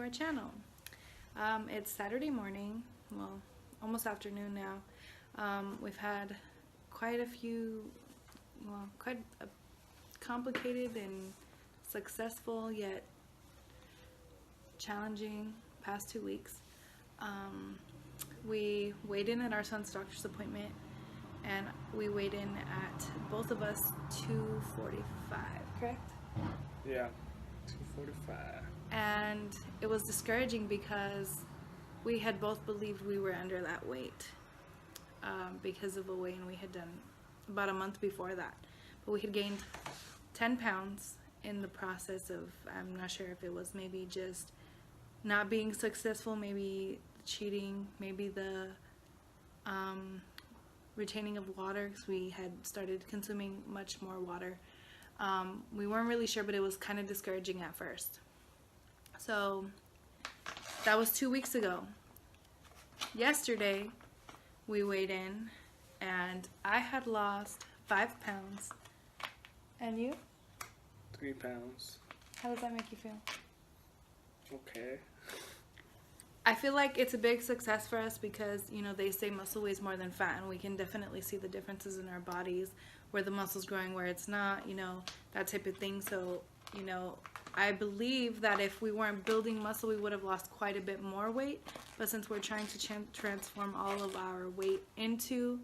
our channel. It's Saturday morning, well, almost afternoon now. We've had quite a complicated and successful yet challenging past 2 weeks. We weighed in at our son's doctor's appointment, and we weighed in at, both of us, 245, correct? Yeah, 245. And it was discouraging because we had both believed we were under that weight because of a weigh-in we had done about a month before that. But we had gained 10 pounds in the process of, I'm not sure if it was maybe just not being successful, maybe cheating, maybe the retaining of water, because we had started consuming much more water. We weren't really sure, but it was kind of discouraging at first. So that was 2 weeks ago. Yesterday we weighed in and I had lost 5 pounds. And you? 3 pounds. How does that make you feel? Okay. I feel like it's a big success for us because, you know, they say muscle weighs more than fat, and we can definitely see the differences in our bodies, where the muscle's growing, where it's not, you know, that type of thing. So, you know, I believe that if we weren't building muscle, we would have lost quite a bit more weight. But since we're trying to transform all of our weight into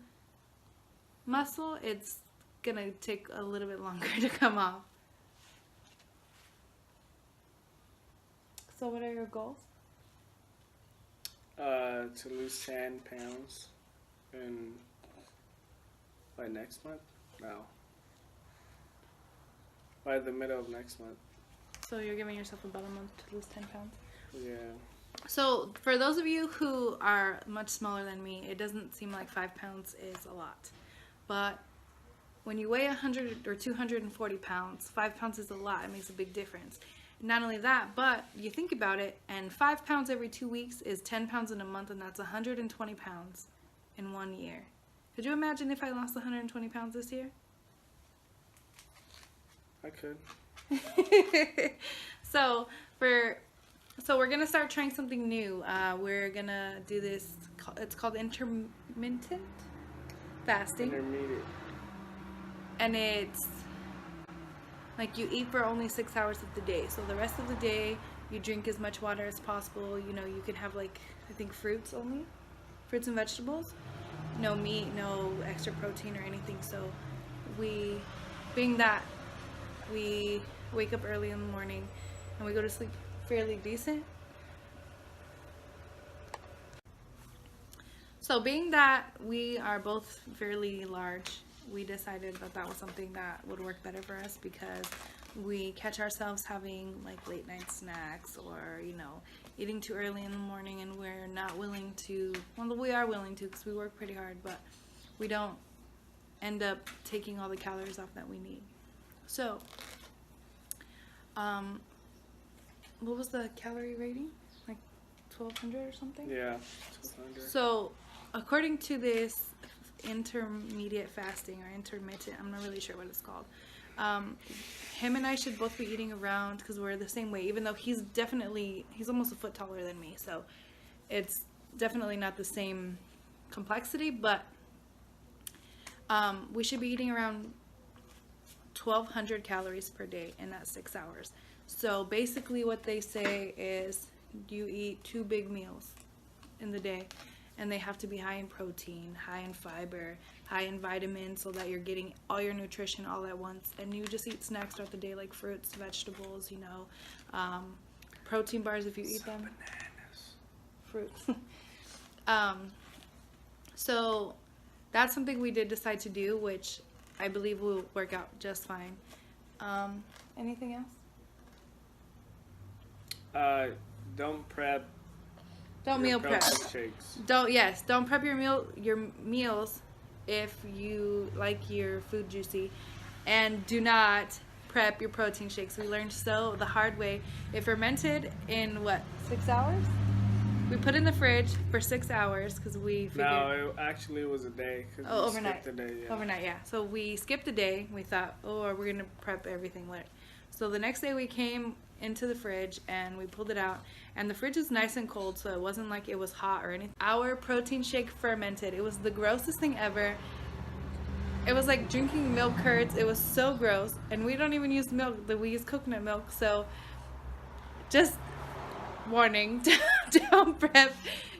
muscle, it's gonna take a little bit longer to come off. So what are your goals? To lose 10 pounds in by next month? No. By the middle of next month. So you're giving yourself about a month to lose 10 pounds? Yeah. So for those of you who are much smaller than me, it doesn't seem like 5 pounds is a lot. But when you weigh 100 or 240 pounds, 5 pounds is a lot. It makes a big difference. Not only that, but you think about it, and 5 pounds every 2 weeks is 10 pounds in a month, and that's 120 pounds in 1 year. Could you imagine if I lost 120 pounds this year? I could. So we're gonna start trying something new. We're gonna do this. It's called intermittent fasting, Intermediate. and it's like you eat for only 6 hours of the day. So the rest of the day, you drink as much water as possible. You know, you can have, like, I think fruits only, fruits and vegetables. No meat, no extra protein or anything. So being that we wake up early in the morning and we go to sleep fairly decent. So being that we are both fairly large, we decided that that was something that would work better for us, because we catch ourselves having like late night snacks, or, you know, eating too early in the morning, and we're not willing to, well, we are willing to because we work pretty hard, but we don't end up taking all the calories off that we need. So what was the calorie rating? Like 1,200 or something? Yeah, 200. So according to this intermediate fasting or intermittent, I'm not really sure what it's called, him and I should both be eating around, because we're the same weight, even though he's almost a foot taller than me, so it's definitely not the same complexity, but we should be eating around 1,200 calories per day in that 6 hours. So basically what they say is you eat 2 big meals in the day, and they have to be high in protein, high in fiber, high in vitamins, so that you're getting all your nutrition all at once. And you just eat snacks throughout the day, like fruits, vegetables, you know, protein bars if you eat them. Bananas. Fruits. So that's something we did decide to do, which I believe will work out just fine. Anything else? Don't prep. Don't meal prep. Shakes. Don't prep your meals if you like your food juicy, and do not prep your protein shakes. We learned the hard way. It fermented in 6 hours? We put in the fridge for 6 hours because we figured. No, it was a day. Oh, overnight. The day, yeah. Overnight, yeah. So we skipped a day. We thought, we're gonna prep everything later. So the next day we came into the fridge and we pulled it out, and the fridge is nice and cold, so it wasn't like it was hot or anything. Our protein shake fermented. It was the grossest thing ever. It was like drinking milk curds. It was so gross, and we don't even use milk. We use coconut milk, so just warning, don't prep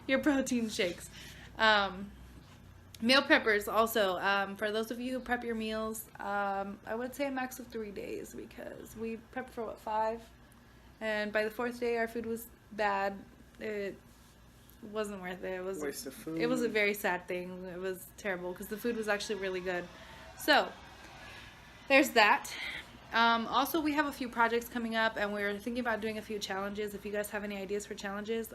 your protein shakes. Meal preppers also, for those of you who prep your meals, I would say a max of 3 days, because we prepped for 5, and by the 4th day our food was bad. It wasn't worth it. It was Waste of food. It was a very sad thing. It was terrible because the food was actually really good. So there's that. Also, we have a few projects coming up, and we're thinking about doing a few challenges. If you guys have any ideas for challenges,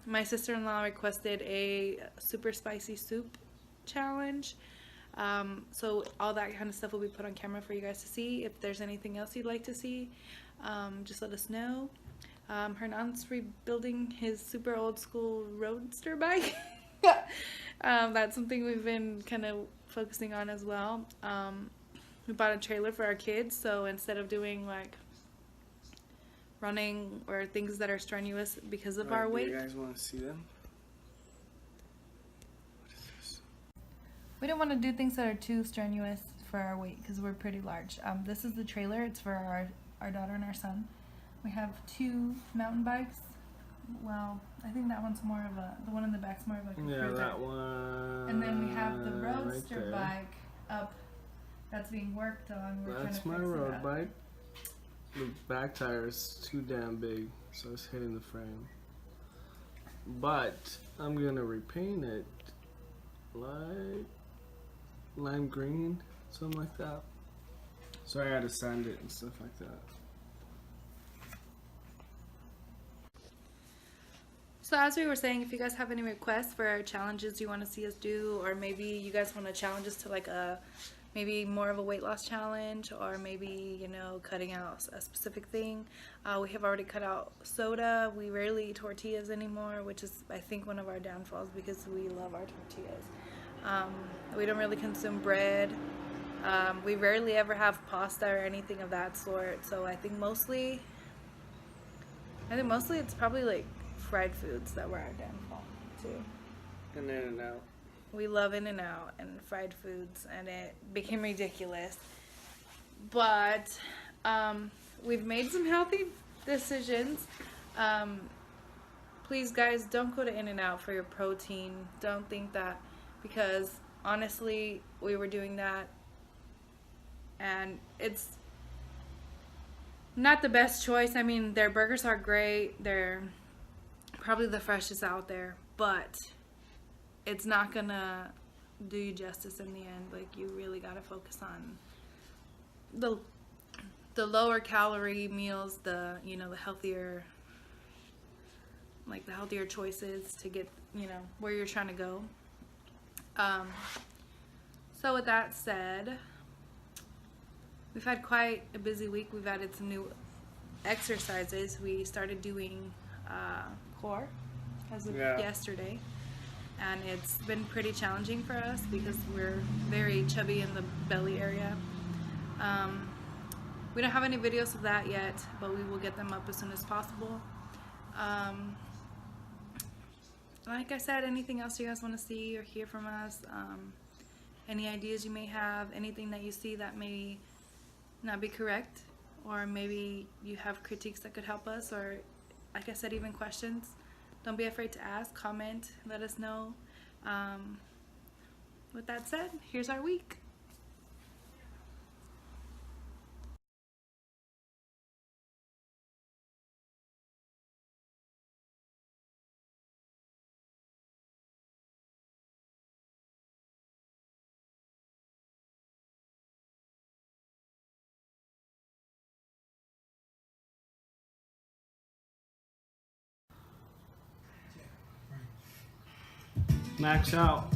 my sister-in-law requested a super spicy soup challenge. So all that kind of stuff will be put on camera for you guys to see. If there's anything else you'd like to see, just let us know. Hernan's rebuilding his super old school roadster bike. That's something we've been kind of focusing on as well. We bought a trailer for our kids, so instead of doing like running or things that are strenuous because of our weight. Do you guys want to see them? What is this? We don't want to do things that are too strenuous for our weight because we're pretty large. This is the trailer. It's for our daughter and our son. We have 2 mountain bikes. Well, I think that one's more of the one in the back's more of like a cruiser. That one. And then we have the roadster right bike up that's being worked on. That's my road bike. The back tire is too damn big, so it's hitting the frame. But I'm gonna repaint it like lime green, something like that. So I had to sand it and stuff like that. So as we were saying, if you guys have any requests for challenges you want to see us do, or maybe you guys want to challenge us to like maybe more of a weight loss challenge, or maybe, you know, cutting out a specific thing. We have already cut out soda. We rarely eat tortillas anymore, which is, I think, one of our downfalls because we love our tortillas. We don't really consume bread. We rarely ever have pasta or anything of that sort. So I think mostly it's probably like fried foods that were our downfall too. And In-N-Out. We love In-N-Out and fried foods, and it became ridiculous. But we've made some healthy decisions. Please, guys, don't go to In-N-Out for your protein. Don't think that, because honestly, we were doing that, and it's not the best choice. I mean, their burgers are great. They're probably the freshest out there, but it's not gonna do you justice in the end. Like, you really gotta focus on the lower calorie meals, the healthier, like the healthier choices to get, where you're trying to go. So with that said, we've had quite a busy week. We've added some new exercises. We started doing core as of yesterday, and it's been pretty challenging for us because we're very chubby in the belly area. We don't have any videos of that yet, but we will get them up as soon as possible. Like I said, anything else you guys want to see or hear from us, any ideas you may have, anything that you see that may not be correct, or maybe you have critiques that could help us, or like I said, even questions, don't be afraid to ask, comment, let us know. With that said, here's our week. Max out.